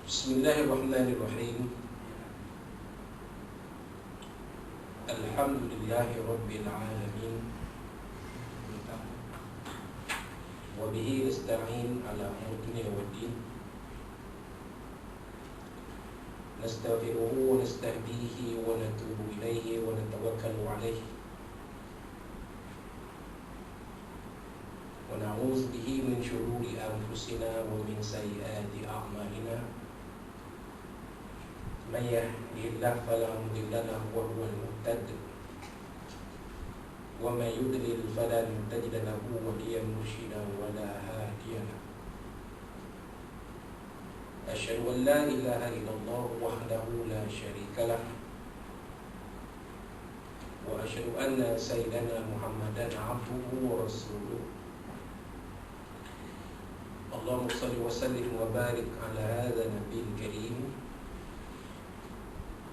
Bismillahirrahmanirrahim. Alhamdulillahi Rabbil Alamin. Wa bihi nasta'in ala umuri dunya waddin. Nastaghfiruhu wa nastahdihi wa natubu ilayhi wa natawakkalu alayhi. Wa na'udzu bihi min shururi anfusina wa min sayyiati a'malina. Man yahdihillahu fala mudilla lahu wa huwal muhtadi wa man yudlil falan tajid lahu waliyyan murshida wa la hadiya lahu. Asyhadu an la ilaha illallah wahdahu la syarika lah wa asyhadu anna sayyidana Muhammadan abduhu wa rasuluh. Allahumma shalli wa sallim wa barik ala hadha nabiyil karim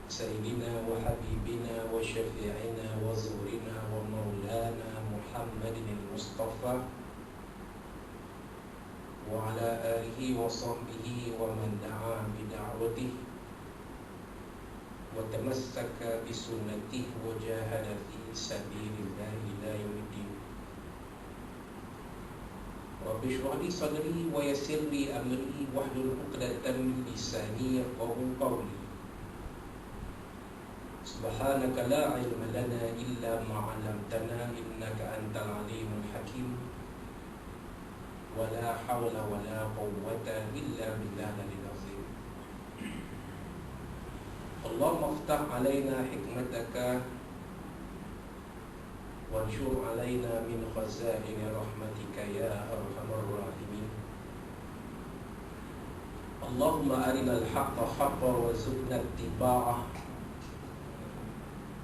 Sayyidina wa habibina wa syafi'ina wa zurina wa maulana Muhammadin al-Mustafa wa ala alihi wa sahbihi wa man da'a bida'watihi wa tamassaka bisunnatihi wa jahada fi sabilillahi ila yaumiddin. Rabbi shrah li sadri wa yassir li amri wahlul 'uqdatam min lisani yafqahu qawli. Subhanaka la ilma lana illa ma 'allamtana innaka antal alimul hakim. Wa la hawla wa la quwwata illa billahil azim. Allahumma iftah 'alaina hikmataka wanshur 'alaina min khazaini rahmatika ya arhamar rahimin. Allahumma arinal haqqa haqqan warzuqna ittiba'ah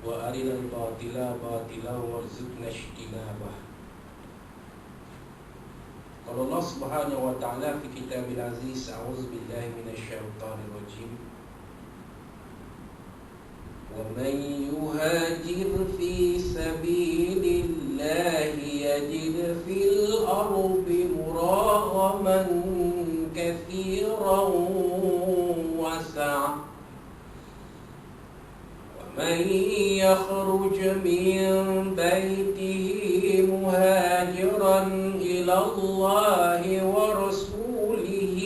wa arinal batila batila warzuqna ijtinabah. Qala Allah Subhanahu wa ta'ala fi kitabil aziz, a'udzu billahi minasy syaithanir rajim. Wa man yuhajir fi sabilillahi yajid fil ardi muraghaman katsiran wasi'a. من يخرج من بيته مهاجرا إلى الله ورسوله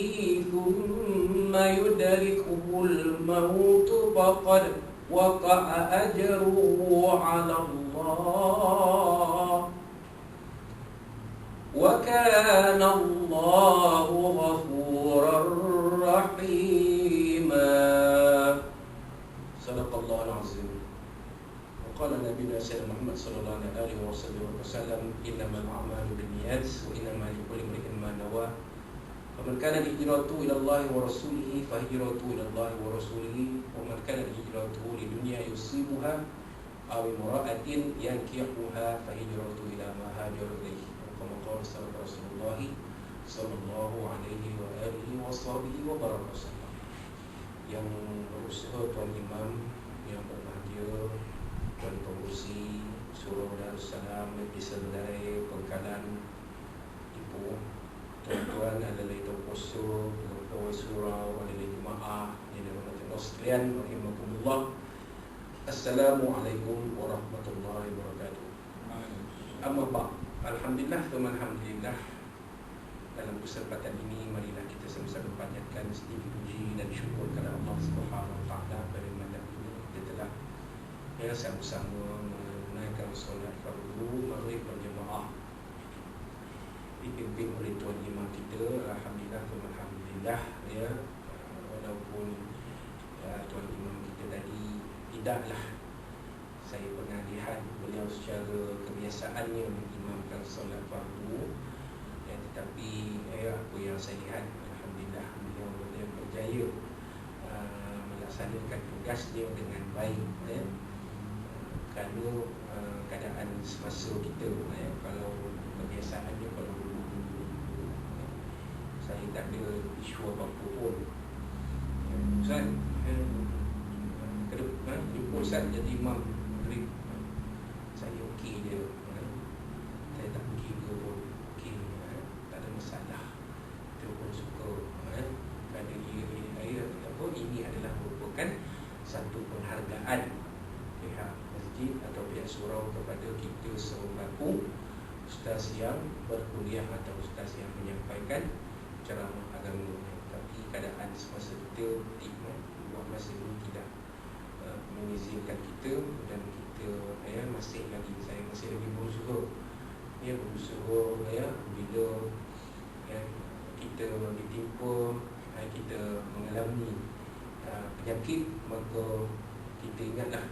ثم يدركه الموت فقد وقع أجره على الله وكان الله غفورا رحيما. Sadaqallahul azim. Wa qala nabiyuna sayyidina Muhammad sallallahu alaihi wasallam, innamal a'malu binniyat wa innamal likulli imrin ma nawa. Faman kana hijratuhu ila Allah wa rasulihi fa hijratuhu ila Allah wa rasulihi, wa man kana hijratuhu lidunya yusibuha aw imra'atin yankihuha fa hijratuhu ila ma hajara ilayhi. Kama qala Rasulullah sallallahu alaihi wa alihi washabihi wa baraka. Yang berusaha Tuan Imam, yang berbahagia Tuan Pengurusi Surau Darussalam Negeri Serdai Pengkalan Ipoh, tuan-tuan adalah Tokoso, Pegawai Surau, adalah jemaah yang dirahmati sekalian, rahimakumullah. Assalamualaikum warahmatullahi wabarakatuh. Amma ba'd. Alhamdulillah, alhamdulillah. Dalam kesempatan ini, marilah kita sama-sama panjatkan sedikit puji dan syukur kepada Allah Subhanahu wa taala pada malam ini kita telah sama-sama menunaikan solat fardu maghrib berjemaah dipimpin oleh Tuan Imam kita. Alhamdulillah, ya, walaupun Tuan Imam kita tadi tidaklah saya pernah lihat beliau secara kebiasaannya mengimamkan solat fardu. Tetapi apa yang saya lihat, alhamdulillah, beliau berjaya melaksanakan tugas dia dengan baik, ya. Kerana keadaan semasa kita, ya, kalau kebiasaannya kalau dulu saya tak ada isu apa-apa pun, Ustaz, ke depan jumpa Ustaz jadi imam maghrib, saya okey je, saya tak pergi ke pun okey, tak ada masalah. Kita pun suka kerana dia adalah merupakan satu penghargaan pihak masjid atau pihak surau kepada kita selaku ustaz yang berkuliah atau ustaz yang menyampaikan ceramah agama. Tapi keadaan semasa kita buat masa ini tidak mengizinkan kita, dan kita masih lagi berusaha bila kita ditimpa, kita mengalami penyakit, maka kita ingatlah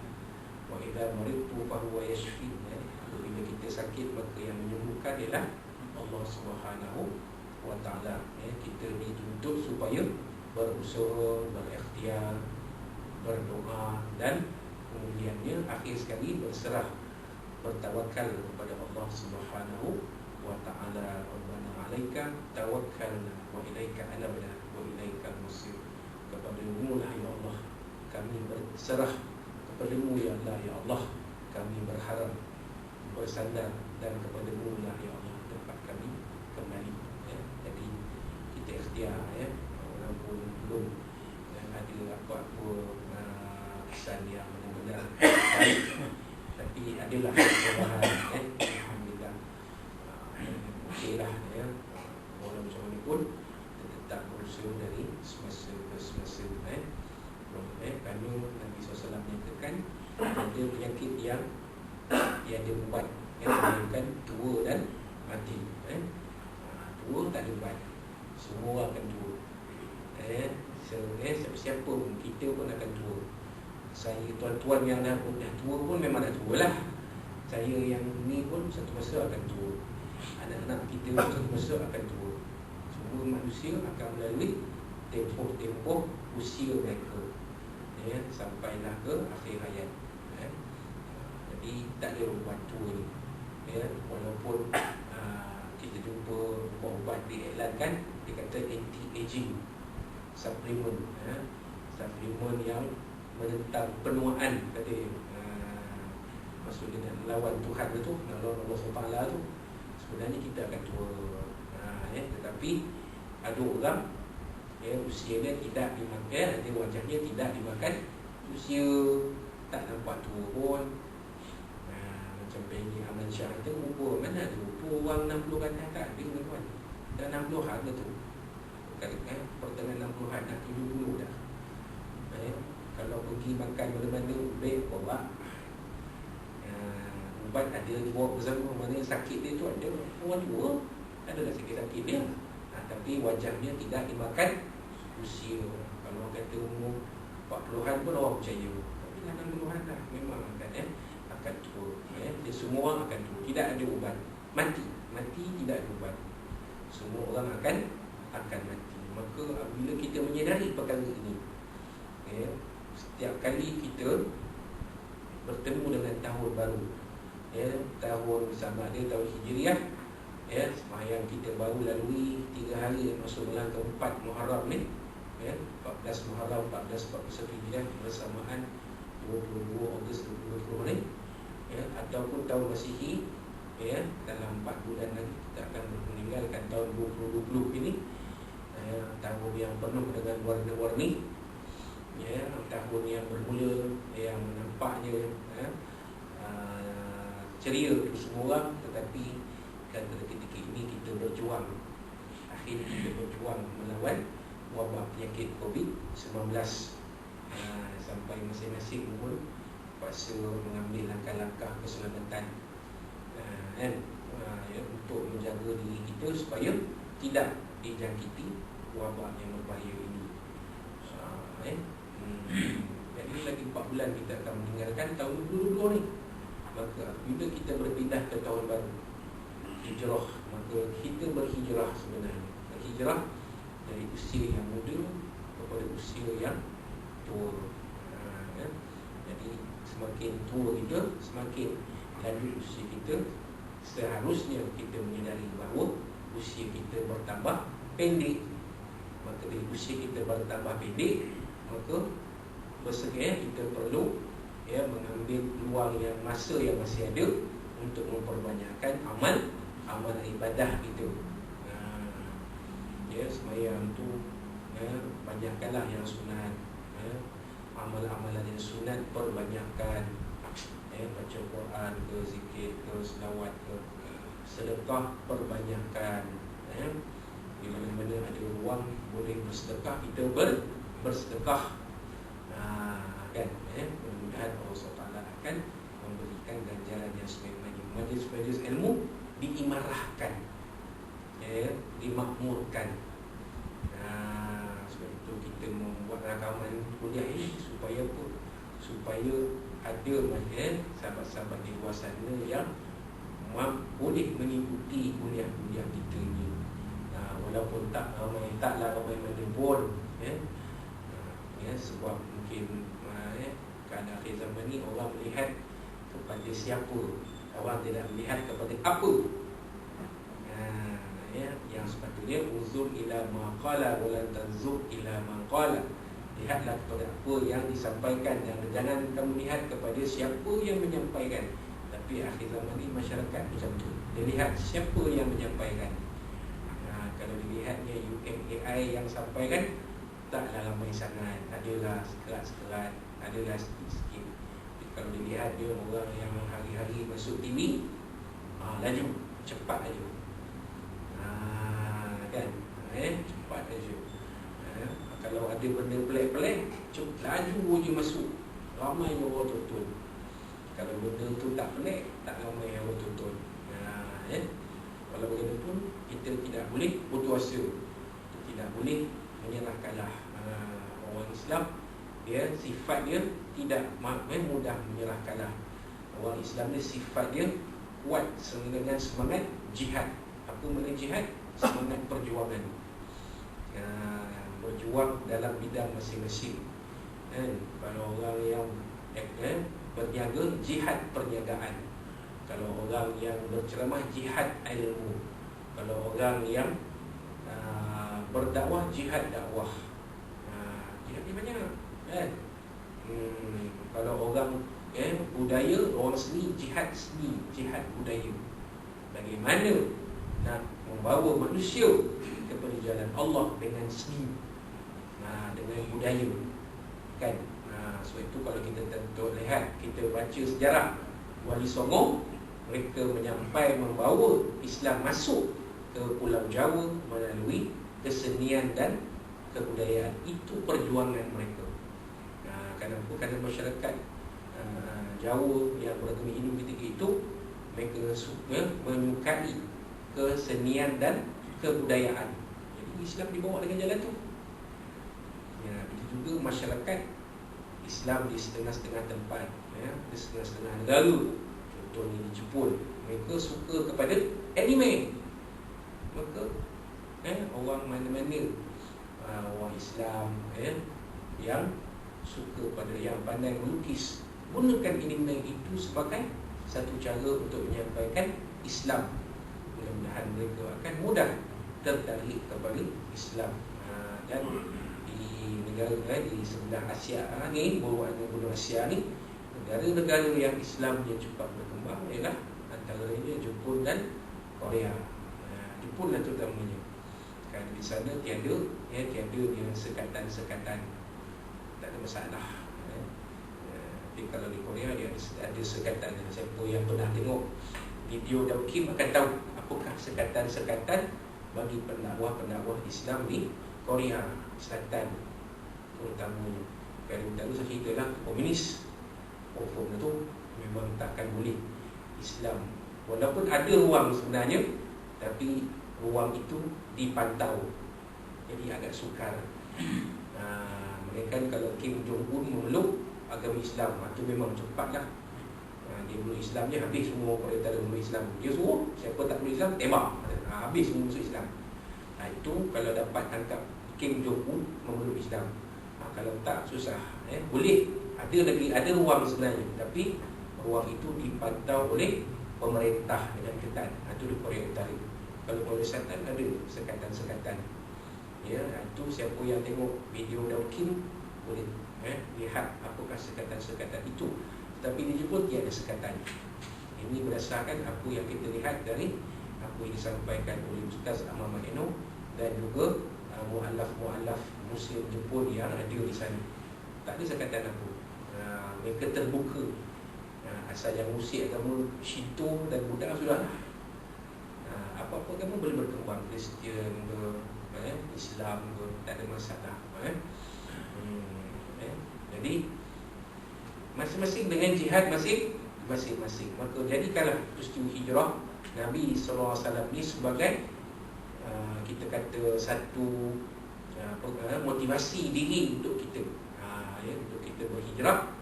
wa idza maridtu fa huwa yashfi. Apabila kita sakit, maka yang menyembuhkan ialah Allah Subhanahu wa taala. Kita dituntut supaya berusaha, berikhtiar, berdoa, dan kemudiannya akhir sekali berserah, bertawakal kepada Allah Subhanahu wa taala. Rabbana 'alaika tawakkalna wa ilaika anabna wa ilaikal masir. Kepada-Mu lah ya Allah kami berserah, kepada-Mu ya Allah, ya Allah kami berharap, bersandar, dan kepada-Mu lah ya Allah tempat kami kembali. Jadi kita ikhtiar, walaupun belum ada apa-apa kesan yang benar-benar baik, tapi adalah perubahan. Alhamdulillah, okeylah, walau macam mana pun kita tetap berusaha dari semasa ke semasa. Kerana Nabi SAW menyatakan ada penyakit yang ada ubat, melainkan tua dan mati. Tua tak ada ubat, semua akan tua. Siapa pun, kita pun akan tua. Saya tuan-tuan yang dah tua pun memang dah tua lah. Saya yang ni pun satu masa akan tua. Anak-anak kita pun satu masa akan tua. Semua manusia akan melalui tempoh usia mereka, sampailah ke akhir hayat. Jadi tak ada ubat tua ni. Walaupun kita jumpa ubat diiklankan, dia kata anti-aging suplemen, suplemen yang menentang penuaan, kata maksudnya lawan Tuhan tu, lawan Allah SWT tu. Sebenarnya kita akan tua, tetapi ada orang usianya tidak dimakan, dia wajahnya tidak dimakan, usia tak nampak tua pun. Macam Benny Aman Syah itu, umur mana ada orang 60 kan tak ada tuan. Dah 60-an betul. Pertengahan 60-an dah 70 dah. Kalau pergi makan mana-mana, baik bawa ubat ada dibawa bersama. Mana sakit dia tu ada orang tua, adalah sakit-sakit dia, tapi wajahnya tidak dimakan usia. Kalau kata umur 40-an pun orang percaya, tapi 60-an dah memang akan tua. Dia semua orang akan tua, tidak ada ubat. Mati tidak ada ubat. Semua orang akan mati. Maka bila kita menyedari perkara ini, setiap kali kita bertemu dengan tahun baru, tahun sama ada tahun Hijriah, sembahyang kita baru lalui 3 hari masuk bulan keempat Muharram ni, 14 Muharram 1441 Hijriah bersamaan 22 Ogos 2020 ni, ataupun tahun Masihi, dalam 4 bulan lagi kita akan meninggalkan tahun 2020 ini, tahun yang penuh dengan warna-warni, tahun yang bermula, yang nampaknya ceria untuk semua orang, tetapi pada ketika ini kita berjuang, akhirnya kita berjuang melawan wabak penyakit COVID-19, sampai masing-masing pun terpaksa mengambil langkah-langkah keselamatan untuk menjaga diri kita supaya tidak dijangkiti wabak yang berbahaya ini. Jadi lagi 4 bulan kita akan meninggalkan tahun 2020 ni. Maka bila kita berpindah ke tahun baru Hijrah, maka kita berhijrah sebenarnya. Berhijrah dari usia yang muda kepada usia yang tua. Jadi semakin tua kita, semakin lanjut usia kita, seharusnya kita menyedari bahawa usia kita bertambah pendek. Maka bila usia kita bertambah pendek, maka bersedia kita perlu mengambil peluang yang masa yang masih ada untuk memperbanyakkan amal ibadah kita. Sembahyang tu banyakkanlah yang sunat, Amalan-amalan yang sunat perbanyakkan, baca Quran ke, zikir ke, selawat ke, sedekah perbanyakkan. Di mana-mana ada ruang boleh bersedekah, kita bersedekah. Kan? Mudah-mudahan Allah SWT akan memberikan ganjaran yang sebagaimana. Majlis-majlis ilmu diimarahkan, dimakmurkan. Sebab itu kita membuat rakaman kuliah ini supaya apa? Supaya ada sahabat-sahabat di luar sana yang boleh mengikuti kuliah-kuliah kita ni. Walaupun taklah ramai mana pun, sebab mungkin pada akhir zaman ni orang melihat kepada siapa, orang tidak melihat kepada apa. Yang sepatutnya uzur ila ma qala wa la tanzur ila ma qala. Lihatlah kepada apa yang disampaikan, dan jangan kamu lihat kepada siapa yang menyampaikan. Tapi akhir zaman ni masyarakat macam tu, dia lihat siapa yang menyampaikan. Kalau dilihatnya UMAI yang sampaikan, taklah ramai sangat, adalah sekerat-sekerat, adalah sikit-sikit. Kalau dilihat dia orang yang hari-hari masuk TV, laju, cepat laju, kan? Cepat laju. Kalau ada benda pelik-pelik, laju je masuk, ramai orang tonton. Kalau benda tu tak pelik, tak ramai orang tonton. Kalau bagaimanapun, kita tidak boleh putus asa, kita tidak boleh menyerah kalah. Orang Islam, dia sifat dia tidak mudah menyerah kalah. Orang Islam ni sifat dia kuat dengan semangat jihad. Apa makna jihad? Semangat perjuangan, berjuang dalam bidang masing-masing. Kalau orang yang berniaga, jihad perniagaan. Kalau orang yang berceramah, jihad ilmu. Kalau orang yang berdakwah, jihad dakwah. Jihad ni banyak, kan? Kalau orang budaya, orang seni, jihad seni, jihad budaya. Bagaimana nak membawa manusia kepada jalan Allah dengan seni, dengan budaya, kan? Sebab itu kalau kita lihat, kita baca sejarah Wali Songo, mereka membawa Islam masuk ke Pulau Jawa melalui kesenian dan kebudayaan. Itu perjuangan mereka. Kenapa? Kerana masyarakat Jawa yang beragama Hindu ketika itu, mereka suka menyukai kesenian dan kebudayaan. Jadi Islam dibawa dengan jalan tu. Begitu juga masyarakat Islam di setengah-setengah tempat, di setengah-setengah negara. Contohnya di Jepun, mereka suka kepada anime. Maka orang mana-mana, orang Islam yang suka pada, yang pandai melukis, gunakan anime itu sebagai satu cara untuk menyampaikan Islam. Mudah-mudahan mereka akan mudah tertarik kepada Islam. Dan di negara di sebelah Asia ni, benua Asia ni, negara-negara yang Islam yang cepat berkembang ialah antara lainnya Jepun dan Korea. Jepun lah terutamanya. Kerana di sana tiada yang sekatan-sekatan, tak ada masalah. Tapi kalau di Korea dia ada sekatan. Siapa yang pernah tengok video Daud Kim akan tahu apakah sekatan-sekatan bagi pendakwah Islam di Korea Selatan terutamanya. Kalau tak usah ceritalah komunis, confirm tu memang takkan boleh Islam. Walaupun ada ruang sebenarnya, tapi ruang itu dipantau, jadi agak sukar. Mereka kalau Kim Jong Un memeluk agama Islam, itu memang cepatlah. Dia meluk Islam je, habis semua Korea Utara meluk Islam. Dia suruh siapa tak meluk Islam, tembak, habis semua masuk Islam. Itu kalau dapat tangkap Kim Jong Un memeluk Islam. Kalau tak, susah. Boleh, ada ruang sebenarnya, tapi ruang itu dipantau oleh pemerintah dengan ketat. Itu di Korea Utara. Kalau Korea Selatan ada sekatan-sekatan. Itu siapa yang tengok video Daud Kim boleh lihat apakah sekatan-sekatan itu. Tapi di Jepun tiada sekatan. Ini berdasarkan apa yang kita lihat dari apa yang disampaikan oleh Ustaz Ahmad Eno dan juga mu'allaf Muslim Jepun yang ada di sana. Tak ada sekatan apa. Mereka terbuka. Asal yang usik agama Shinto dan Buddha sudah lah. Apa-apa agama boleh berkembang, Kristian ke, Islam ke, tak ada masalah. Jadi masing-masing dengan jihad masing-masing. Maka jadikanlah peristiwa hijrah Nabi SAW ni sebagai kita kata satu motivasi diri untuk kita, untuk kita berhijrah,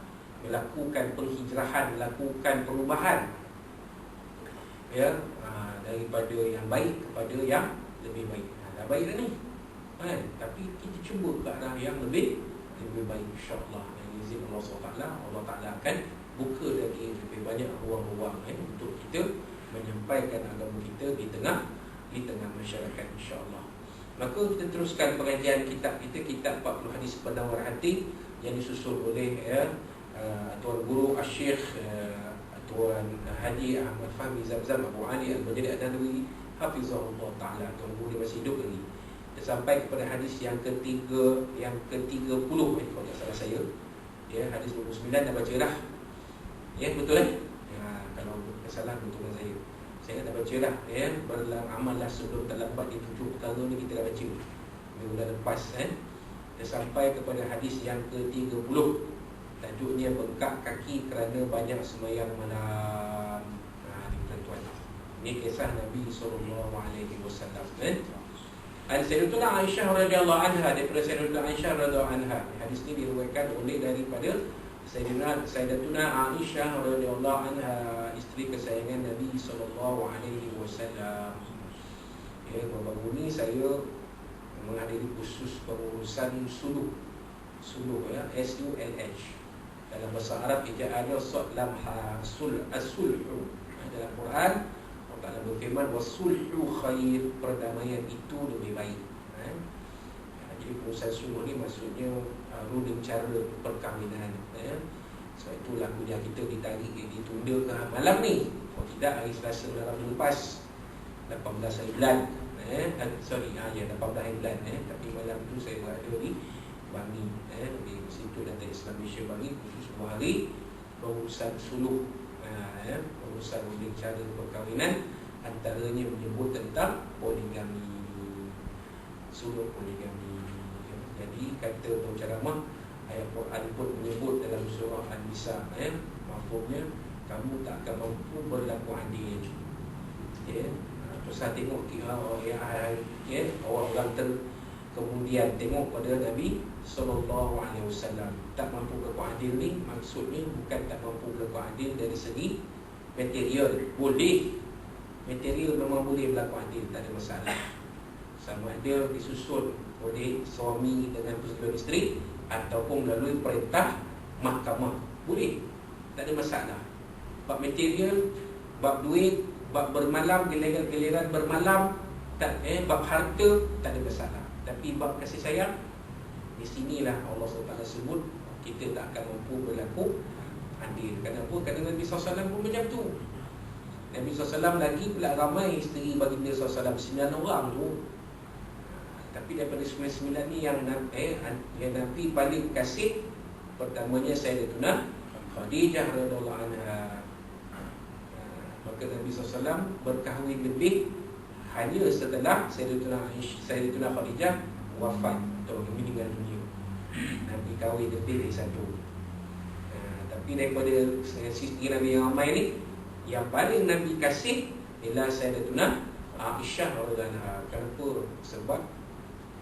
melakukan penghijrahan, melakukan perubahan, daripada yang baik kepada yang lebih baik. Dah baik dah ni, tapi kita cuba ke arah yang lebih baik, insya-Allah. Izin Allah SWT, Allah Ta'ala akan buka lagi lebih banyak ruang-ruang untuk kita menyampaikan agama kita di tengah masyarakat, insya-Allah. Maka kita teruskan pengajian kitab kita, kitab 40 hadis penawar hati yang disusun oleh Tuan Guru Asy-Syeikh Tuan Haji Ahmad Fahmi Zamzam Abu Ali Al-Badri Ad-Dalwi hafizahullah taala. Tuan Guru dia masih hidup lagi. Dia sampai kepada hadis yang ke-30 kalau tak salah saya. Hadis 29 dah baca dah. Betul kalau salah betul dengan saya. Saya dah baca dah, beramallah sebelum terlambat di 7 perkara ni kita dah baca. Minggu dah lepas Dia sampai kepada hadis yang ke-30. Tajuknya bengkak kaki kerana banyak sembahyang malam. Ni tuan-tuan. Ini kisah Nabi SAW. Sayyidatuna Aisyah radhiyallahu anha, daripada Sayyidatuna Aisyah radhiyallahu anha. Hadis ini diriwayatkan oleh daripada Sayyidatuna Aisyah radhiyallahu anha, isteri kesayangan Nabi SAW. Baru ni saya menghadiri khusus pengurusan suluh, SULH. Dalam bahasa Arab ejaannya sad lam ha sul as-sulhu. Dalam Quran Allah Taala berfirman was-sulhu khair, perdamaian itu lebih baik. Jadi pengurusan suluh ni maksudnya runding cara perkahwinan. Sebab itulah kuliah kita ditarik, ditunda ke malam ni. Kalau tidak hari Selasa malam lepas 18 hari bulan. 18 hari bulan. Tapi malam tu saya berada di Bangi, di situ Datuk Islam Malaysia Bangi, khusus 2 hari pengurusan suluh, pengurusan runding cara perkahwinan, antaranya menyebut tentang poligami, suluh poligami. Jadi kata penceramah, ayat Quran pun menyebut dalam surah An-Nisa, mafhumnya kamu tak akan mampu berlaku adil. Terus saya tengok orang kemudian tengok pada Nabi SAW tak mampu berlaku adil ni, maksudnya bukan tak mampu berlaku adil dari segi material. Boleh, material memang boleh berlaku adil, tak ada masalah. Sama ada disusun oleh suami dengan persetujuan isteri ataupun melalui perintah mahkamah, boleh, tak ada masalah. Bab material, bab duit, bab bermalam, giliran bermalam, bab harta, tak ada masalah. Tapi bab kasih sayang, di sinilah Allah SWT sebut kita tak akan mampu berlaku adil. Kenapa? Kerana Nabi SAW pun macam tu. Nabi SAW lagi pula ramai isteri baginda SAW, 9 orang tu. Tapi daripada 99 ni yang Nabi paling kasih, pertamanya Sayyidatuna Khadijah radhiyallahu anha. Maka Nabi SAW berkahwin lebih hanya setelah Sayyidatuna Khadijah wafat atau meninggal dunia. Nabi kahwin lebih dari satu. Tapi daripada isteri Nabi yang ramai ni, yang paling Nabi kasih ialah Sayyidatuna Aisyah radhiyallahu anha. Kenapa? Sebab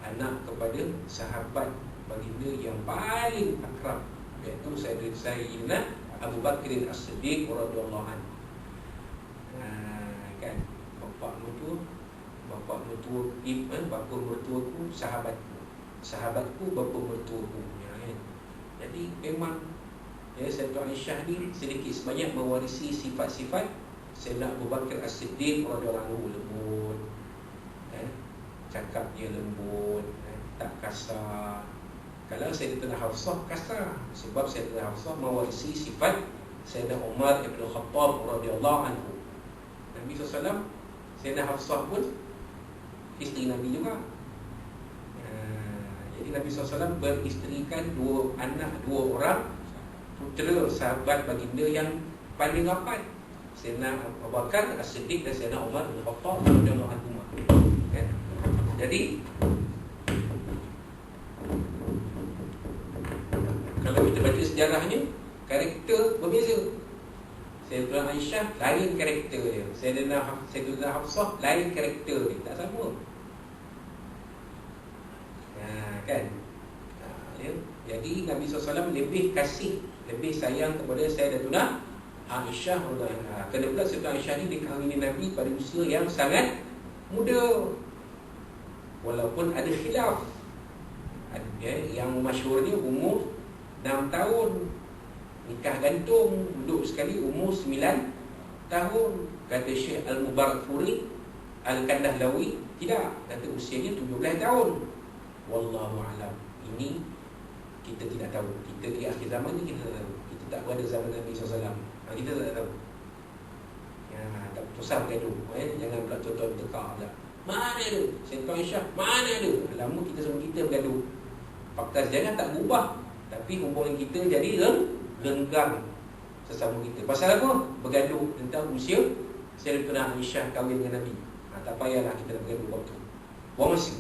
anak kepada sahabat baginda yang paling akrab, iaitu Sayyidina Abu Bakr As-Siddiq radhiyallahu anhu. Kan, bapa mertuaku sahabatku bapa mertuaku. Jadi memang Sayyidatuna Aisyah ni sedikit sebanyak mewarisi sifat-sifat Sayyidina Abu Bakr As-Siddiq radhiyallahu anhu. Lembut, cakap dia lembut, tak kasar. Kalau Sayyidatuna Hafsah kasar, sebab Sayyidatuna Hafsah mewarisi sifat Sayyidina Umar Ibn Khattab radhiyallahu anhu. Nabi SAW, Sayyidina Hafsah pun isteri Nabi juga. Jadi Nabi SAW beristerikan 2 anak, 2 orang putera sahabat baginda yang paling rapat, Sayyidina Abu Bakar As-Siddiq dan Sayyidina Umar bin Khattab radhiyallahu anhu. Kan? Jadi kalau kita baca sejarahnya, karakter berbeza. Sayyidina Aisyah lain karakter dia, Sayyidina Hafsah lain karakter dia, tak sama. Kan? Ya. Jadi Nabi SAW lebih kasih, lebih sayang kepada Sayyidatuna Aisyah radhiyallahu anha. Kerana pula Sayyidatuna Aisyah ni dikahwini Nabi pada usia yang sangat muda. Walaupun ada khilaf, yang masyhurnya umur 6 tahun, nikah gantung, duduk sekali umur 9 tahun. Kata Syekh Al-Mubarakfuri Al-Kandahlawi, tidak, kata usianya 17 tahun. Wallahu a'lam. Ini kita tidak tahu. Kita di akhir zaman ni kita tak tahu. Kita tak berada zaman Nabi SAW. Kita tak tahu. Ya, tak pusat gaduh. Jangan pula tuan-tuan tekak pula. Mana ada? Sayyidina Aisyah, mana ada? Lama kita sama kita bergaduh. Fakta sejarah tak berubah, tapi hubungan kita jadi renggang sesama kita. Pasal apa? Bergaduh tentang usia Sayyidina Aisyah kahwin dengan Nabi. Tak payahlah kita nak bergaduh waktu. Buang masa.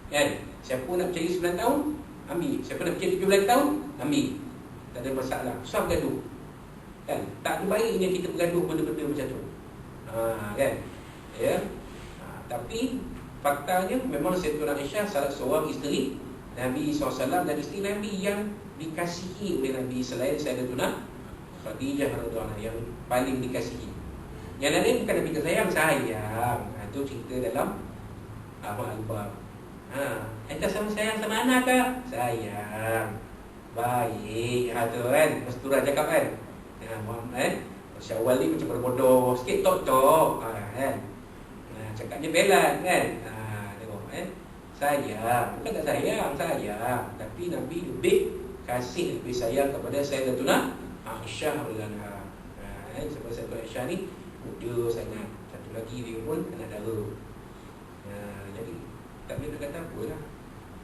Kan? Siapa nak percaya 9 tahun, ambil. Siapa nak percaya 17 tahun, ambil. Tak ada masalah. Susah bergaduh. Kan? Tak ada baiknya kita bergaduh benda-benda macam tu. Kan? Ya. Tapi faktanya memang Sayyidina Aisyah salah seorang isteri Nabi SAW dan isteri Nabi yang dikasihi oleh Nabi selain Sayyidatuna Khadijah radhiyallahu anha yang paling dikasihi. Yang lain bukan Nabi sayang, sayang. Itu cerita dalam Al-Bab. Enta sama sayang sama anak ke? Sayang. Baik. Tu kan, Masturah cakap kan. Masya awal ni macam berbodoh sikit, tok-tok. Kan? Cakapnya belan kan. Tengok kan. Sayang. Bukan tak sayang, sayang. Tapi Nabi lebih kasih, lebih sayang kepada Sayyidatuna Aisyah radhiyallahu anha. Sebab Sayyidatuna Aisyah ni muda sangat. Satu lagi dia pun anak dara. Jadi tak boleh nak kata apa lah.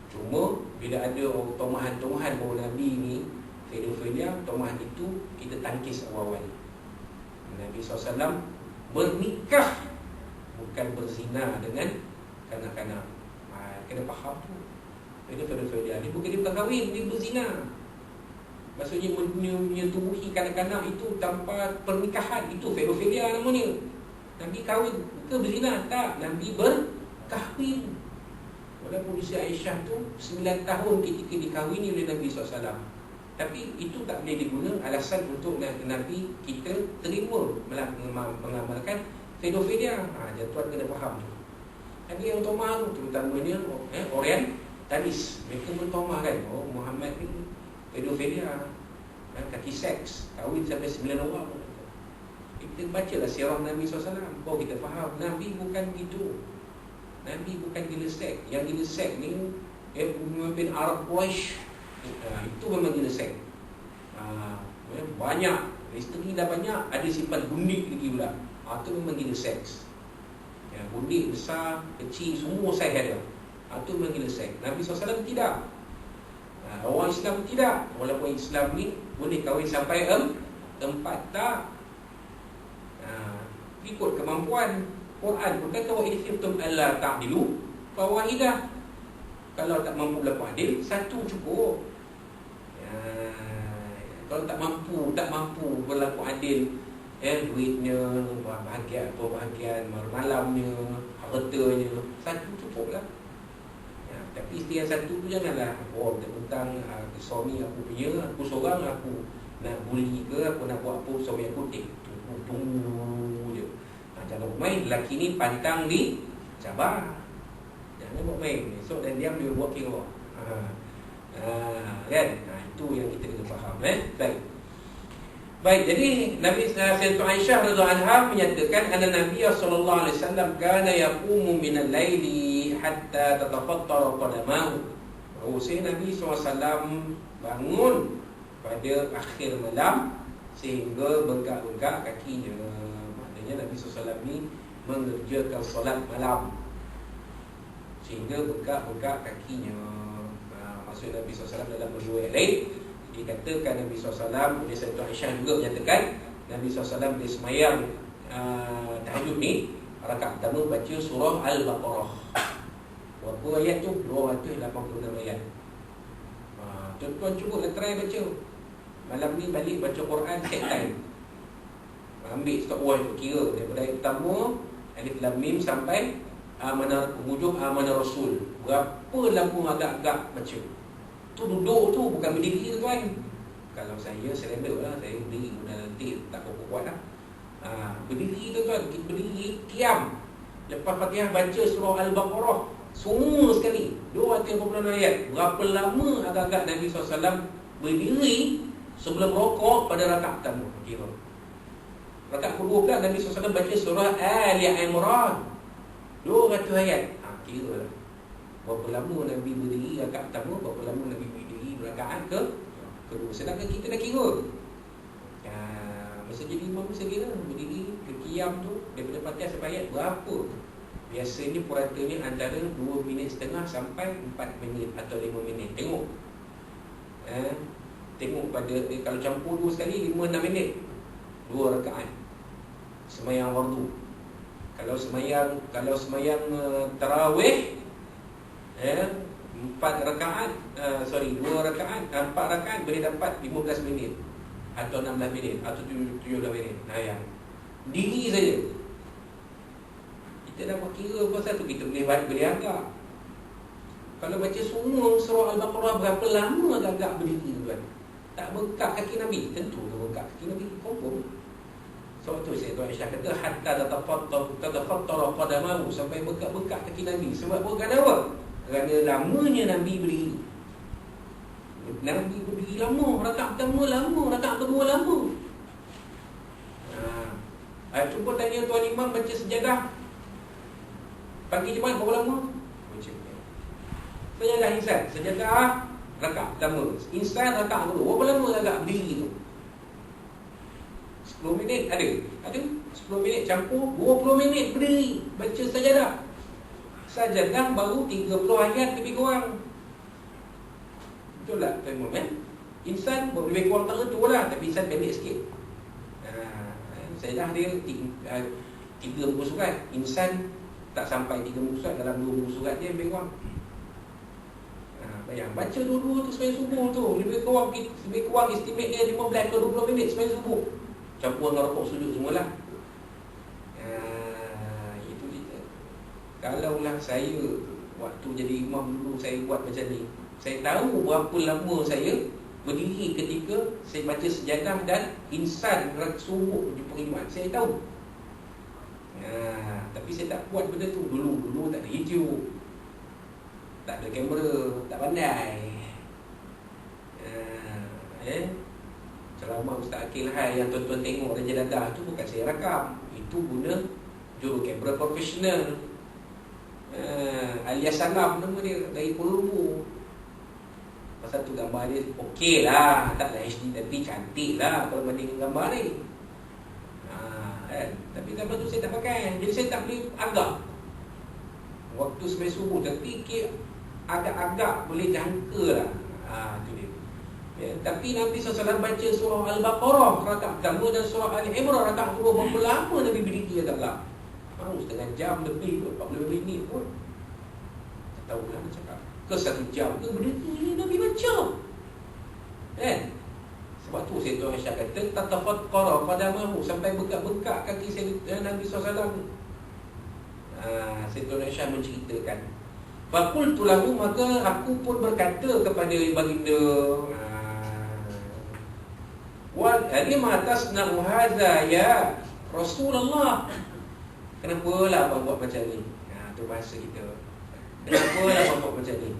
Cuma bila ada tomahan-tomahan bahawa Nabi ni Fedia, tomahan itu kita tangkis awal-awal. Nabi SAW bernikah, bukan berzina dengan kanak-kanak. Kena faham tu. Fedia ni bukan dia bukan kahwin, dia berzina. Maksudnya menyetubuhi kanak-kanak itu tanpa pernikahan, itu fedia namanya. Nabi kahwin ke berzina? Tak, Nabi berkahwin. Walaupun usia Aisyah tu 9 tahun ketika dikahwini oleh Nabi SAW. Tapi itu tak boleh diguna alasan untuk Nabi kita terima mengamalkan fedia. Tuan kena faham tu. Ada yang tomah tu, terutamanya Orientalis. Mereka bertomah kan, Muhammad ni fedia, kaki seks, kahwin sampai 9 orang. Kita bacalah sirah Nabi SAW, baru kita faham Nabi bukan gitu. Nabi bukan gila seks. Yang gila seks ni pemimpin Arab Quraisy. Itu memang gila seks. Banyak, isteri dah banyak, ada simpan gundik lagi pula. Itu memang gila seks. Gundik besar, kecil, semua saiz ada. Itu memang gila seks. Nabi SAW tidak. Orang Islam tidak. Walaupun Islam ni boleh kahwin sampai 4, tak. Ikut kemampuan. Quran pun kata wa idhiftum alla ta'dilu fa wahidah. Kalau tak mampu berlaku adil, satu cukup. Kalau tak mampu berlaku adil, duitnya, bahagian malamnya, hartanya, satu cukuplah. Tapi isteri yang satu tu janganlah tentang suami aku punya, aku seorang, aku nak bully ke, aku nak buat apa, suami aku tunggu je. Jangan buat main. Lelaki ni pantang di cabar. Jangan buat main. Esok dan diam dia buat kira. Kan? Itu yang kita kena faham. Baik, jadi Nabi Sayyidatuna Aisyah radhiyallahu anha menyatakan anna Nabi sallallahu alaihi wasallam kana yaqumu minal laili hatta tatafattara qadamahu. Nabi SAW bangun pada akhir malam sehingga bengkak-bengkak kakinya. Nabi SAW ni mengerjakan solat malam sehingga bengkak-bengkak kakinya. Maksud Nabi SAW dalam riwayat lain dikatakan Nabi SAW, oleh Sayyidah Aisyah juga menyatakan Nabi SAW dia semayang tahajud ni, rakaat pertama baca surah Al-Baqarah. Berapa ayat tu? 286 ayat. Tuan-tuan cuba try baca. Malam ni balik baca Quran set time. Ambil stop watch untuk kira daripada ayat pertama Alif Lam Mim sampai hujung Amanah Rasul. Berapa lama agak-agak baca. Tu duduk tu, bukan berdiri tuan. Kalau saya surrender lah, saya berdiri guna nanti tak kuat lah. Berdiri tu tuan, kita berdiri kiam. Lepas Fatihah baca surah Al-Baqarah semua sekali 286 ayat. Berapa lama agak-agak Nabi SAW berdiri sebelum rokok pada rakaat pertama? Kira rakaat kedua pula Nabi SAW baca surah Ali Imran 200 ayat. Kira lah berapa lama Nabi berdiri rakaat pertama, berapa lama Nabi berdiri rakaat kedua. Sedangkan kita dah kira. Masa jadi imam masa kira berdiri ke qiyam tu daripada Fatihah sampai ayat berapa? Biasanya puratanya antara 2.5 minit sampai 4 minit atau 5 minit. Tengok tengok pada kalau campur dua sekali 5-6 minit 2 rakaat semayang fardu. Kalau semayang tarawih 4 rakaat 2 rakaat 4 rakaat boleh dapat 15 minit atau 16 minit atau 17 minit. Yang diri saja kita dapat kira pasal tu, kita boleh anggap. Kalau baca semua surah Al-Baqarah berapa lama agak-agak berdiri tuan? Tak bengkak kaki Nabi? Tentu tak bengkak kaki Nabi, confirm. Sebab tu Sayyidah Aisyah kata hatta tatafattara qadamahu, sampai bengkak-bengkak kaki Nabi. Sebab bukan apa? Kerana lamanya Nabi berdiri. Nabi berdiri lama, rakaat pertama lama, rakaat kedua lama. Cuba tanya tuan imam baca sejadah pagi jemaat berapa lama? Macam ni. Sejadah insan, sejadah rakaat pertama, insan rakaat kedua, berapa lama agak berdiri tu? 10 minit ada 10 minit campur 20 minit berdiri baca sajadah. Sajadah baru 30 ayat lebih kurang. Betul tak tuan kan? Insan lebih kurang tak tu lah, tapi insan pendek sikit. Sajadah dia 30 surat, insan tak sampai 30 surat, dalam 20 surat dia lebih kurang. Bayang baca dua-dua tu sembahyang subuh tu lebih kurang estimate dia 15 ke 20 minit sembahyang subuh. Campur dengan rokok sujud semualah. Itu kita. Kalaulah saya waktu jadi imam dulu saya buat macam ni, saya tahu berapa lama saya berdiri ketika saya baca sejadah dan insan subuh di perkhidmat. Saya tahu. Tapi saya tak buat benda tu dulu tak ada YouTube, tak ada kamera, tak pandai. Ceramah Ustaz Akil Hai yang tuan-tuan tengok Raja Dadah tu bukan saya rakam, itu guna juru kamera profesional. Alias Salam nama dia, dari Kuala Lumpur. Pasal tu gambar dia okey lah, taklah HD tapi cantik lah kalau banding gambar ni. Tapi gambar tu saya tak pakai, jadi saya tak boleh agak waktu sembahyang subuh, tapi agak-agak boleh jangka lah. Itu dia. Tapi Nabi SAW baca surah Al-Baqarah rakaat pertama dan surah Ali Imran rakaat kedua, berapa lama Nabi berdiri agak-agak? Setengah jam lebih, 40 minit pun tak tahu lah nak cakap ke 1 jam ke berdiri Nabi baca. Sebab tu Sayyidah Aisyah kata tatafattara qadamahu, sampai bengkak-bengkak kaki Nabi SAW. Sayyidah Aisyah menceritakan, faqultu lahu, maka aku pun berkata kepada baginda, wa lima tasna'u hadza ya Rasulullah, kenapa lah abang buat macam ni? Tu bahasa kita. Kenapa lah abang buat macam ni?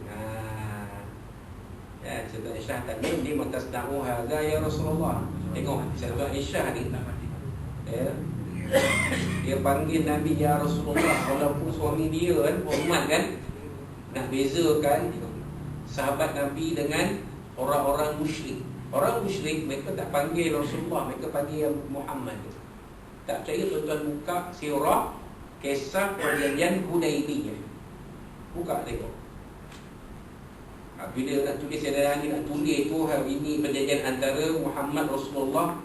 Sayyidah Aisyah tanya, lima tasna'u hadza ya Rasulullah. Tengok Sayyidah Aisyah ni, dia panggil Nabi ya Rasulullah, walaupun suami dia kan hormat kan. Nak bezakan sahabat Nabi dengan orang-orang musyrik. Orang musyrik mereka tak panggil Rasulullah, mereka panggil Muhammad. Tak percaya tuan-tuan buka sirah kisah perjanjian Hudaibiyah. Buka tengok. Bila nak tulis edaran ni, nak tulis tu hari ini perjanjian antara Muhammad Rasulullah,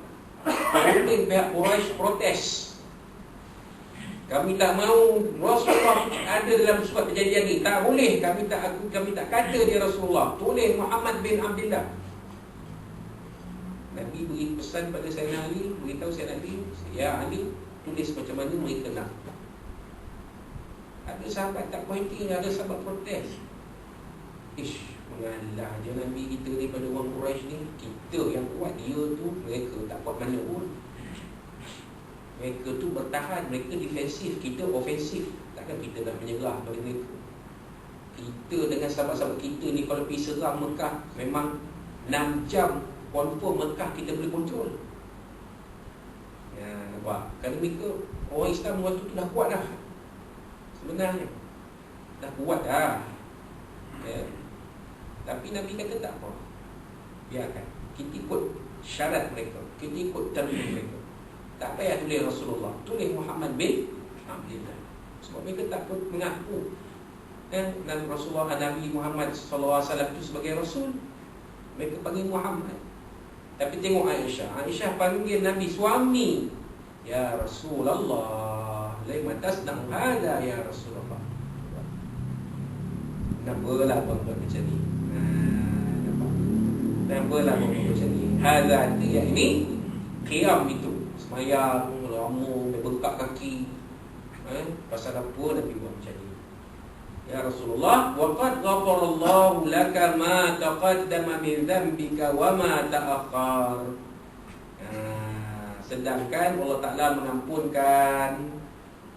boleh pihak Quraisy protes. Kami tak mahu Rasulullah ada dalam surat perjanjian ni. Tak boleh, kami tak kata dia Rasulullah. Tulis Muhammad bin Abdullah. Nabi beri pesan pada Sayyidina Ali, beritahu Sayyidina Ali, ya Ali, tulis macam mana mereka nak. Ada sahabat tak pointing, ada sahabat protes. Mengalah je Nabi kita ni pada orang Quraisy ni. Kita yang kuat, dia tu mereka tak kuat mana pun. Mereka tu bertahan, mereka defensif, kita ofensif. Takkan kita nak menyerah pada mereka. Kita dengan sahabat-sahabat kita ni kalau pergi serang Mekah, memang 6 jam confirm Mekah kita boleh kontrol. Ya, nampak? Kerana mereka, orang Islam waktu tu dah kuat dah. Sebenarnya dah kuat dah. Ya. Tapi Nabi kata tak apa, biarkan, kita ikut syarat mereka, kita ikut termin mereka. Tak payah tulis Rasulullah, tulis Muhammad bin Abdullah. Sebab mereka tak mengaku dan Rasulullah, Nabi Muhammad SAW itu sebagai Rasul. Mereka panggil Muhammad. Tapi tengok Aisyah panggil Nabi suami. Ya Rasulullah, lima tasna'u hadha ya Rasulullah. Nampalah abang buat macam ni. Nampalah abang buat macam ni. Hadha itu, yang ini qiyam itu, semayang, lama, bengkak kaki. Pasal apa Nabi buat macam ni? Ya Rasulullah, waqad ghafarallahu laka ma taqaddama min dhanbika wa ma ta'akhkhar. Sedangkan Allah Ta'ala mengampunkan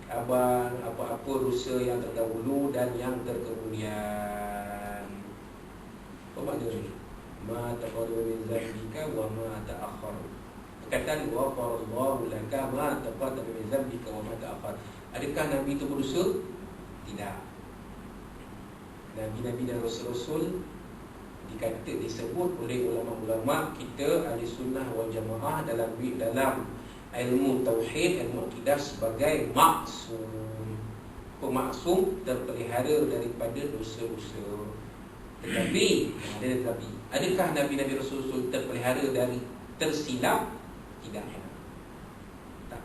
abang apa-apa dosa yang terdahulu dan yang terkemudian. Apa makna ni? Ma taqaddama min dhanbika wa ma ta'akhkhar. Perkataan ghafarallahu laka ma taqaddama min dhanbika wa ma ta'akhkhar. Adakah Nabi itu berdosa? Tidak. Nabi-Nabi dan Rasul-Rasul disebut oleh ulama-ulama kita ahli sunnah wal jamaah dalam ilmu tauhid, ilmu akidah sebagai maksum. Pemaksum, terpelihara daripada dosa-dosa. Tetapi adakah Nabi-Nabi Rasul-Rasul terpelihara dari tersilap? Tidak. Tak.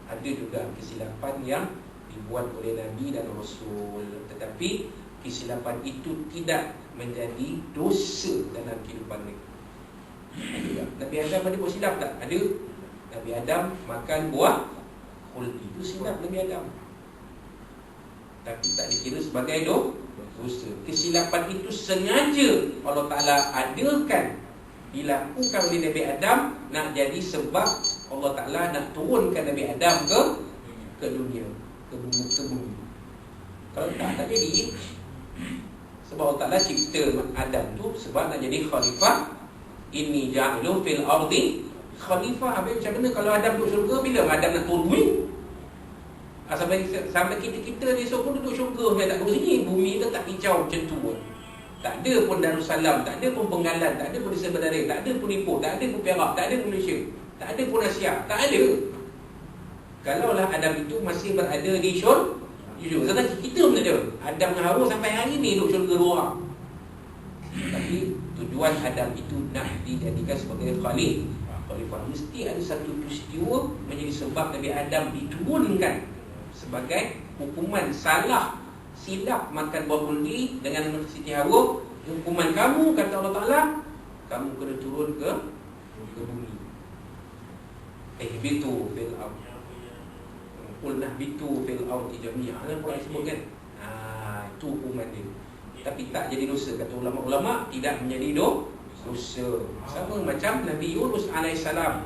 Ada juga kesilapan yang dibuat oleh Nabi dan Rasul, tetapi kesilapan itu tidak menjadi dosa dalam kehidupan mereka. Nabi Adam ada buat silap tak? Ada. Nabi Adam makan buah khuldi, itu silap Nabi Adam, tapi tak dikira sebagai dosa. Kesilapan itu sengaja Allah Ta'ala adakan, dilakukan oleh Nabi Adam, nak jadi sebab Allah Ta'ala nak turunkan Nabi Adam ke dunia, ke bumi. Kalau tak jadi. Sebab Allah Ta'ala cipta Adam tu sebab nak jadi khalifah. Inni ja'ilun fil ardi khalifah. Habis macam mana kalau Adam duduk syurga, bila Adam nak turun bumi? Sampai kita ni esok pun duduk syurga, tak duduk sini. Bumi tu tak hijau macam tu pun. Tak ada pun Darussalam, tak ada pun Penggalan, tak ada pun Desa Badaring, tak ada pun Ipoh, tak ada pun Perak, tak ada pun Malaysia, tak ada pun Asia, tak ada. Kalaulah Adam itu masih berada di syurga, sedangkan kita pun ada. Adam dengan Hawa sampai hari ni duduk syurga 2 orang. Tapi tujuan Adam itu nak dijadikan sebagai khalifah. Mesti ada satu peristiwa menjadi sebab Nabi Adam diturunkan sebagai hukuman salah, silap makan buah khuldi dengan Siti Hawa. Hukuman kamu, kata Allah Ta'ala, kamu kena turun ke bumi. Ihbitu fil ardh, qul nahbitu fil ardi jami'an. Ada Quran sebut kan? Itu hukuman dia. Tapi tak jadi dosa, kata ulama-ulama, tidak menjadi dosa. Sama macam Nabi Yunus alaihissalam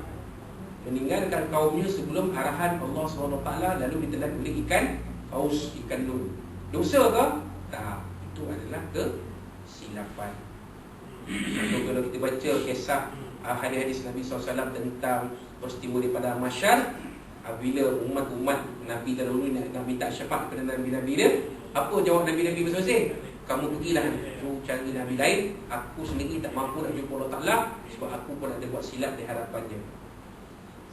meninggalkan kaumnya sebelum arahan Allah SWT, lalu ditelan oleh ikan paus, ikan nun. Dosa ke? Tak. Itu adalah kesilapan. Kalau kita baca kisah hadis-hadis Nabi SAW tentang peristiwa daripada Mahsyar, bila umat-umat Nabi terdahulu nak minta syafaat kepada Nabi-Nabi dia, apa jawab Nabi-Nabi masing-masing? Kamu pergilah cari Nabi lain, aku sendiri tak mampu nak jumpa Allah Ta'ala, sebab aku pun ada buat silap di hadapannya.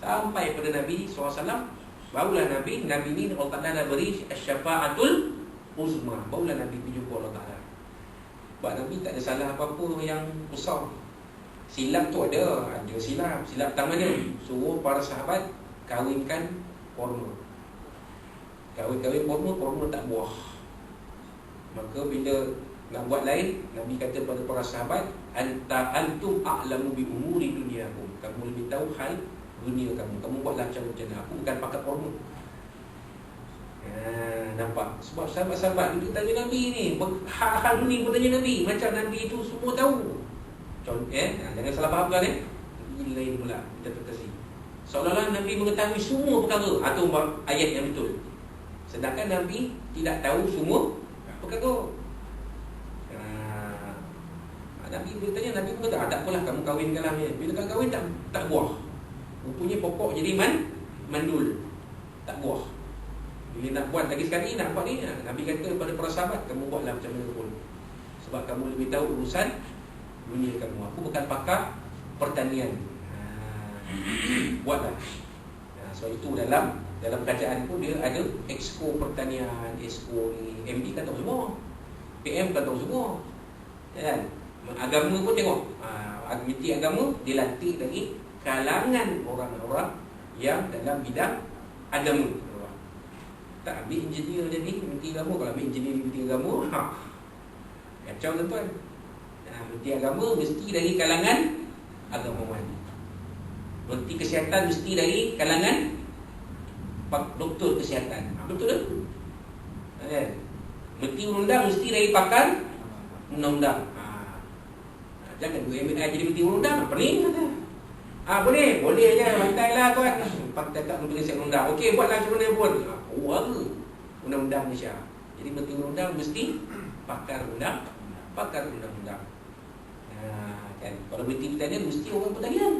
Sampai pada Nabi SAW, barulah Nabi ni Allah Ta'ala dah beri syafa'atul uzma, barulah Nabi pergi jumpa Allah Ta'ala. Sebab Nabi tak ada salah apa-apa yang besar. Silap tu ada silap. Silap pertama mana? Suruh para sahabat kahwinkan kurma. Kahwin kurma tak buah. Maka bila nak buat lain, Nabi kata pada para sahabat, antum a'lamu bi umuri dunyakum. Kamu lebih tahu hal dunia kamu. Kamu buatlah macam aku bukan pakat kurma. Nampak? Sebab sahabat-sahabat itu tanya Nabi ni, hal-hal dunia pun tanya Nabi. Macam Nabi itu semua tahu. Contoh, jangan salah faham kan ini lain pula interpretasi. Seolah-olah Nabi mengetahui semua perkara atau ayat yang betul. Sedangkan Nabi tidak tahu semua perkara. Nabi bertanya, Nabi pun kata, tak apalah kamu kahwinkanlah dia. Bila kau kahwin tak buah. Rupanya pokok jadi mandul. Tak buah. Bila nak buat lagi sekali, nak buat ni, Nabi kata kepada para sahabat, kamu buatlah macam mana pun. Sebab kamu lebih tahu urusan dunia kamu. Aku bukan pakar pertanian. Buatlah. Sebab itu dalam kerajaan pun dia ada exco pertanian, exco ni, MD kan tahu semua, PM kan tahu semua. Kan? Agama pun tengok. Menteri agama dilantik dari kalangan orang-orang yang dalam bidang agama. Tak ambil engineer jadi menteri agama. Kalau ambil engineer menteri agama, kacau tuan-tuan. Menteri agama mesti dari kalangan agamawan. Menteri kesihatan mesti dari kalangan doktor kesihatan. Betul tak? Menteri undang mesti dari pakar undang-undang. Jangan UMNI jadi menteri undang. Pening kata. Boleh je, pantailah tuan. Pantai tak menteri undang. Okey, buatlah macam mana pun. Warga undang-undang Malaysia. Jadi menteri undang mesti pakar undang-undang. Kan? Kalau menteri pertanian mesti orang pertanian.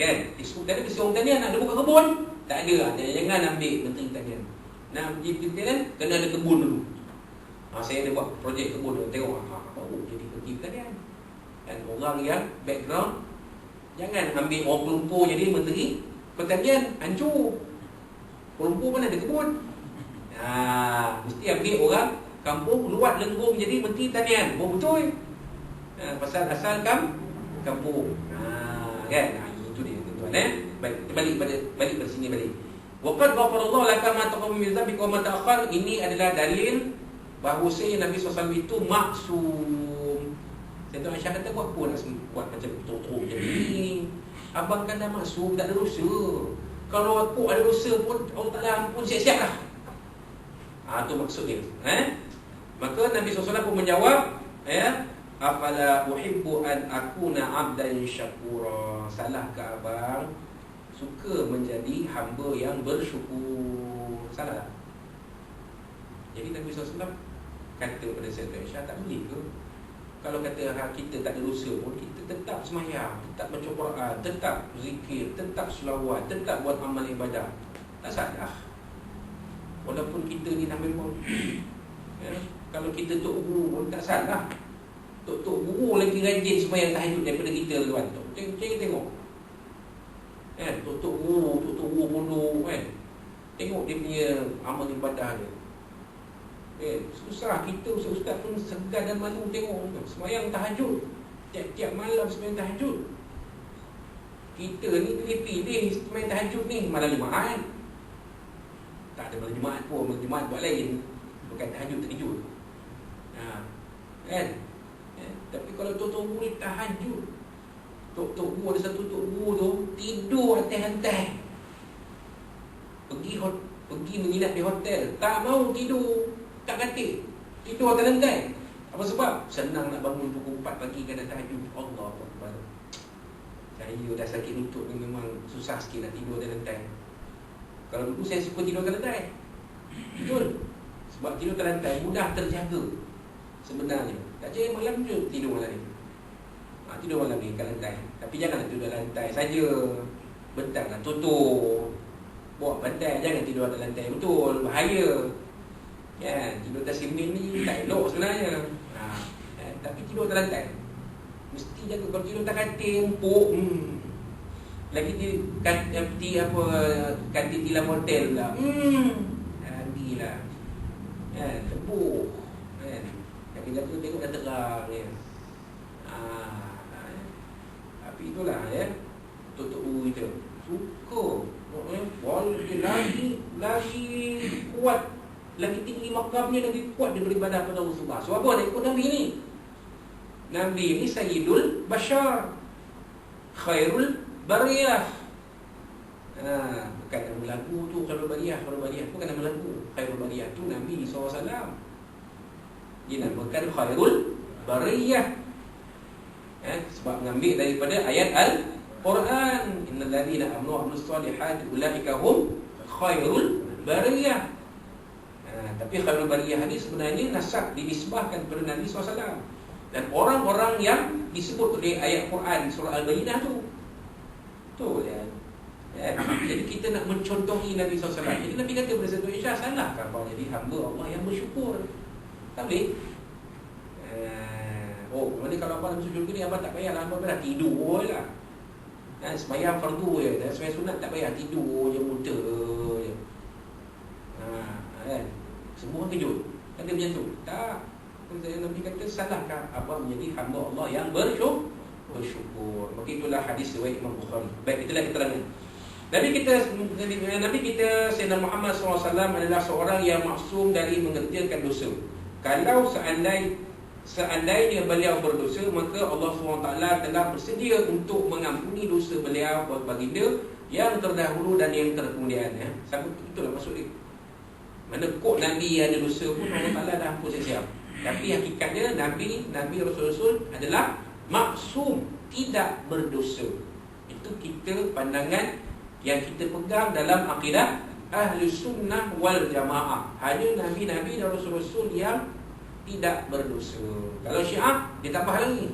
Kan? Disebut tadi mesti orang pertanian. Nak ada buka kebun? Tak ada. Jangan ambil menteri pertanian. Nak pergi pertanian kena ada kebun dulu. Saya ada buat projek kebun dulu. Tengok jadi menteri pertanian. Dan orang yang background, jangan ambil orang Pelumpur jadi menteri pertanian, hancur. Pelumpur mana ada kebun. Mesti ambil orang kampung luar Lenggong jadi menteri pertanian. Betul. Pasal asal kampung. Kan? Itu dia tuan-tuan. Baik, kita balik pada sini balik. Waqad ghafarallahu laka ma taqaddama min dhanbika wa ma ta'akhkhar. Ini adalah dalil bahawa Nabi SAW itu maksum. Saya tahu Aisyah kata buat apa nak buat macam betul-betul jadi. Abang kan dah maksum, tak ada dosa. Kalau aku ada dosa pun Allah Ta'ala ampun siap-siap lah. Itu maksud dia. Maka Nabi SAW pun menjawab, afala uhibbu an akuna abdan syakura. Salah ke abang suka menjadi hamba yang bersyukur? Salah tak? Jadi Nabi SAW kata pada Sayyidah Aisyah, tak boleh ke? Kalau kata kita tak ada dosa pun, kita tetap sembahyang, tetap baca Quran, tetap zikir, tetap selawat, tetap buat amal ibadah. Tak salah. Walaupun kita ni nampak pun kalau kita tok guru pun tak salah. Tok guru lagi rajin sembahyang tahajud daripada kita tuan. Tengok. Tok guru bodoh kan. Tengok dia punya amal ibadah dia. Susah kita ustaz pun segan dan malu tengok sembahyang tahajud. Tiap-tiap malam sembahyang tahajud. Kita ni pilih sembahyang tahajud ni malam Jumaat. Tak ada malam Jumaat pun, malam Jumaat buat lain. Bukan tahajud. Kan? Tapi kalau tok guru ni tahajud. Tok guru ada satu tok guru tu tidur atas-atas. Pergi menginap di hotel, tak mau tidur kat katil, tidur atas lantai. Apa sebab? Senang nak bangun pukul 4 pagi kena tahajud. Allahu Akbar. Saya dah sakit lutut ni, memang susah sikit nak tidur atas lantai. Kalau dulu saya suka tidur atas lantai. Betul. Sebab tidur atas lantai mudah terjaga sebenarnya. Tak je malam je tidur malam ni. Tidur malam ni kat lantai. Tapi janganlah tidur atas lantai saja. Bentanglah tutup. Bawa bantal, jangan tidur atas lantai. Betul, bahaya. Tidur atas simen ni tak elok sebenarnya. Tapi tidur atas lantai mesti jaga. Kalau tidur atas katil empuk, lagi di katil tilam hotel pula, handilah. Empuk. Tapi dah tu tengok dah terang ya. Tapi itulah ya, tok kita suka lagi kuat, lagi tinggi makamnya, lagi kuat dia beribadah pada Rasulullah. So apa dia ikut Nabi ni? Nabi ni Sayyidul Bashar, Khairul Bariyah. Bukan nama lagu tu Khairul Bariyah bukan nama lagu. Khairul Bariyah tu Nabi SAW. Dia namakan Khairul Bariyah. Sebab mengambil daripada ayat Al-Quran, innal ladzina amanu wa amilus solihati ulaika hum khairul bariyah. Tapi Khairul Bariyah ni sebenarnya nasab dinisbahkan kepada Nabi SAW. Dan orang-orang yang disebut oleh ayat Quran surah Al-Bayyinah tu. Betul kan? Jadi kita nak mencontohi Nabi SAW. Jadi Nabi kata kepada Sayyidina Aisyah, salahkah kau jadi hamba Allah yang bersyukur? Tak boleh. Mana kalau abang masuk syurga ni, abang tak payahlah, abang dah tidur je lah. Sembahyang fardu je, sembahyang sunat tak payah, tidur je, muda je. Semua kejut. Kan dia macam tu? Tak. Nabi kata, salahkah abang menjadi hamba Allah yang bersyukur? Maka itulah hadis riwayat Imam Bukhari. Baik, itulah keterangan. Nabi kita Sayyidina Muhammad SAW adalah seorang yang maksum dari mengerjakan dosa. Kalau seandainya beliau berdosa, maka Allah SWT telah bersedia untuk mengampuni dosa beliau, baginda yang terdahulu dan yang terkemudian. Itulah maksud dia. Mana kok Nabi ada dosa pun Allah Ta'ala dah ampun siap-siap. Tapi hakikatnya Nabi Rasul-Rasul adalah maksum, tidak berdosa. Itu kita pandangan yang kita pegang dalam akidah Ahli Sunnah wal Jamaah. Hanya Nabi-Nabi dan Rasul-Rasul yang tidak berdosa. Kalau Syiah, dia tambah lagi,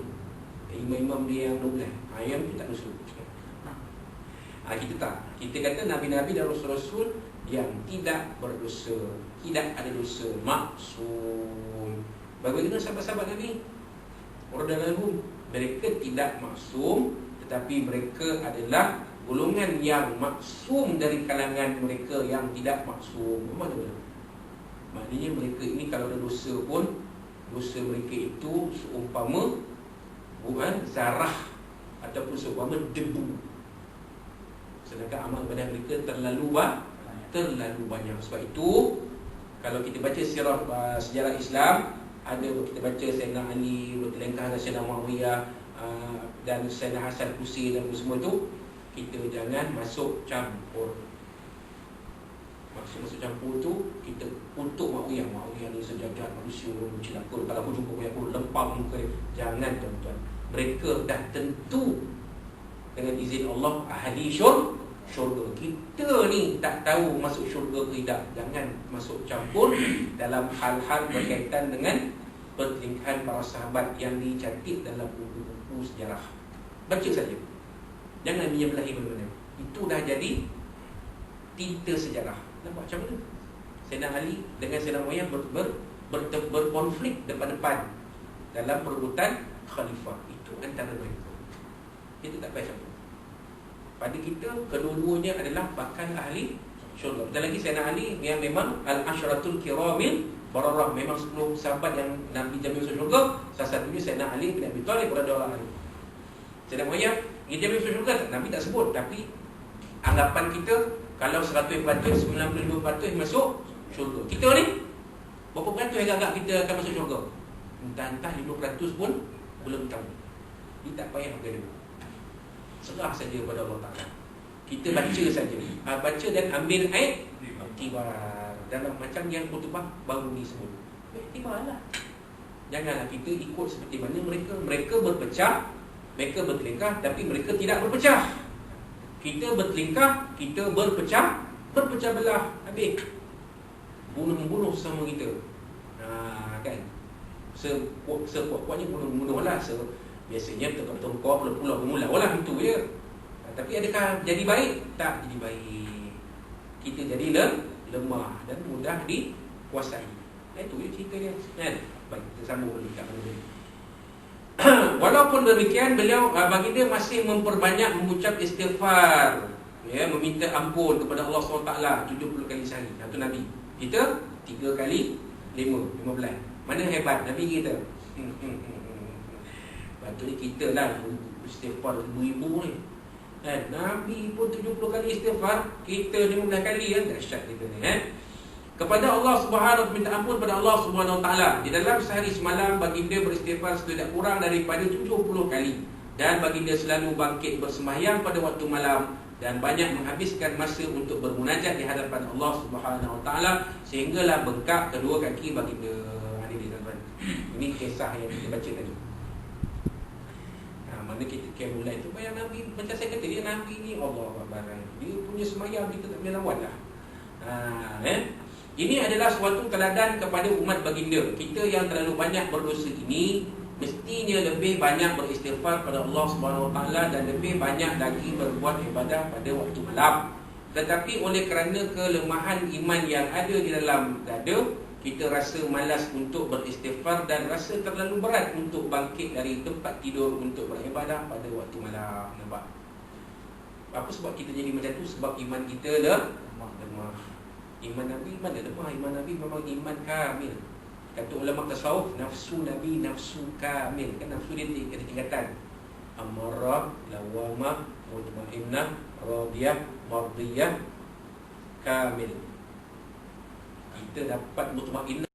imam-imam dia yang 12, yang tu tak dosa. Kita tak. Kita kata Nabi-Nabi dan Rasul-Rasul yang tidak berdosa, tidak ada dosa, maksum. Bagaimana sahabat-sahabat Nabi radhiyallahu, mereka tidak maksum, tetapi mereka adalah golongan yang maksum dari kalangan mereka yang tidak maksum. Mana? Maknanya mereka ini kalau ada dosa pun, dosa mereka itu seumpama bukan zarah ataupun seumpama debu. Sedangkan amal ibadah mereka terlalu banyak. Sebab itu kalau kita baca sejarah Islam, ada kita baca Sayyidina Ali bertelengkah dengan Sayyidina Muawiyah dan Sayyidina Hasan Husain dan semua itu, kita jangan masuk campur. Masuk campur tu kita untuk Muawiyah ni sejagat manusia celaka. Kalau aku jumpa aku lempam muka dia. Jangan tuan-tuan. Mereka dah tentu dengan izin Allah ahli syurga. Kita ni tak tahu masuk syurga ke tidak. Jangan masuk campur dalam hal-hal berkaitan dengan pertelingkahan para sahabat yang dicatat dalam buku-buku sejarah. Baca saja. Jangan menyebelahi mana-mana. Itu dah jadi tinta sejarah. Nampak macam mana? Sayyidina Ali dengan Sayyidina Muawiyah berkonflik depan-depan dalam perebutan khalifah. Itu antara mereka. Kita tak payah campur. Pada kita, kedua-duanya adalah bakal ahli syurga. Dan lagi Sayyidina Ali yang memang al-ashratul kiramil bararah, memang 10 sahabat yang Nabi jamin masuk syurga. Salah satunya Sayyidina Ali bin Abi Thalib radhiyallahu anhu. Sayyidina Muawiyah dia jamin masuk syurga, Nabi tak sebut. Tapi anggapan kita, kalau 100%, 95% masuk syurga. Kita ni berapa peratus agak-agak kita akan masuk syurga? Entah-entah 5% pun belum tahu. Dia tak payah bergaduh. Serah saja pada Allah Ta'ala. Kita baca saja. Baca dan ambil iktibar. Dalam macam yang khutbah baru ni sebut. Iktibarlah. Janganlah kita ikut seperti mana mereka. Mereka berpecah, mereka bertelingkah, tapi mereka tidak berpecah. Kita bertelingkah, kita berpecah belah. Habis bunuh-bunuh sama kita. Kan? Sekuat-kuatnya bunuh-bunuh lah. Biasanya tengkor pulau bermula lah, itu je. Tapi adakah jadi baik? Tak jadi baik. Kita jadi lemah dan mudah dikuasai. Itu je cerita dia. Kan? Baik, kita sambung balik kat mana tadi. Walaupun demikian, beliau baginda masih memperbanyak mengucap istighfar, meminta ampun kepada Allah SWT 70 kali sehari. Itu Nabi. Kita 3 kali 5, 15. Mana hebat Nabi kita? Patutnya kita lah istighfar ribu-ribu ni. Nabi pun 70 kali istighfar, kita 15 kali kan. Dahsyat kita ni kepada Allah Subhanahu, minta ampun pada Allah Subhanahu Wa Taala. Di dalam sehari semalam baginda beristighfar tidak kurang daripada 70 kali. Dan baginda selalu bangkit bersembahyang pada waktu malam dan banyak menghabiskan masa untuk bermunajat di hadapan Allah Subhanahu Wa Taala sehinggalah bengkak kedua kaki baginda. Ini tuan-tuan. Ini kisah yang kita baca tadi. Mana kita mulai tu bayang Nabi, macam saya kata dia Nabi ni Allah Akbar. Dia punya sembahyang kita tak boleh lawan lah. Ini adalah suatu teladan kepada umat baginda. Kita yang terlalu banyak berdosa ini mestinya lebih banyak beristighfar pada Allah Subhanahu Wa Taala dan lebih banyak lagi berbuat ibadah pada waktu malam. Tetapi oleh kerana kelemahan iman yang ada di dalam dada, kita rasa malas untuk beristighfar dan rasa terlalu berat untuk bangkit dari tempat tidur untuk beribadah pada waktu malam. Nampak? Apa sebab kita jadi macam tu? Sebab iman kita lemah. Iman Nabi mana lemah? Iman Nabi memang iman kamil. Kata ulama tasawuf, nafsu Nabi nafsu kamil. Kan nafsu dia ada tingkatan. Amarah, lawamah, mutmainnah, radiyah, mardiyah, kamil. Kita dapat mutmainnah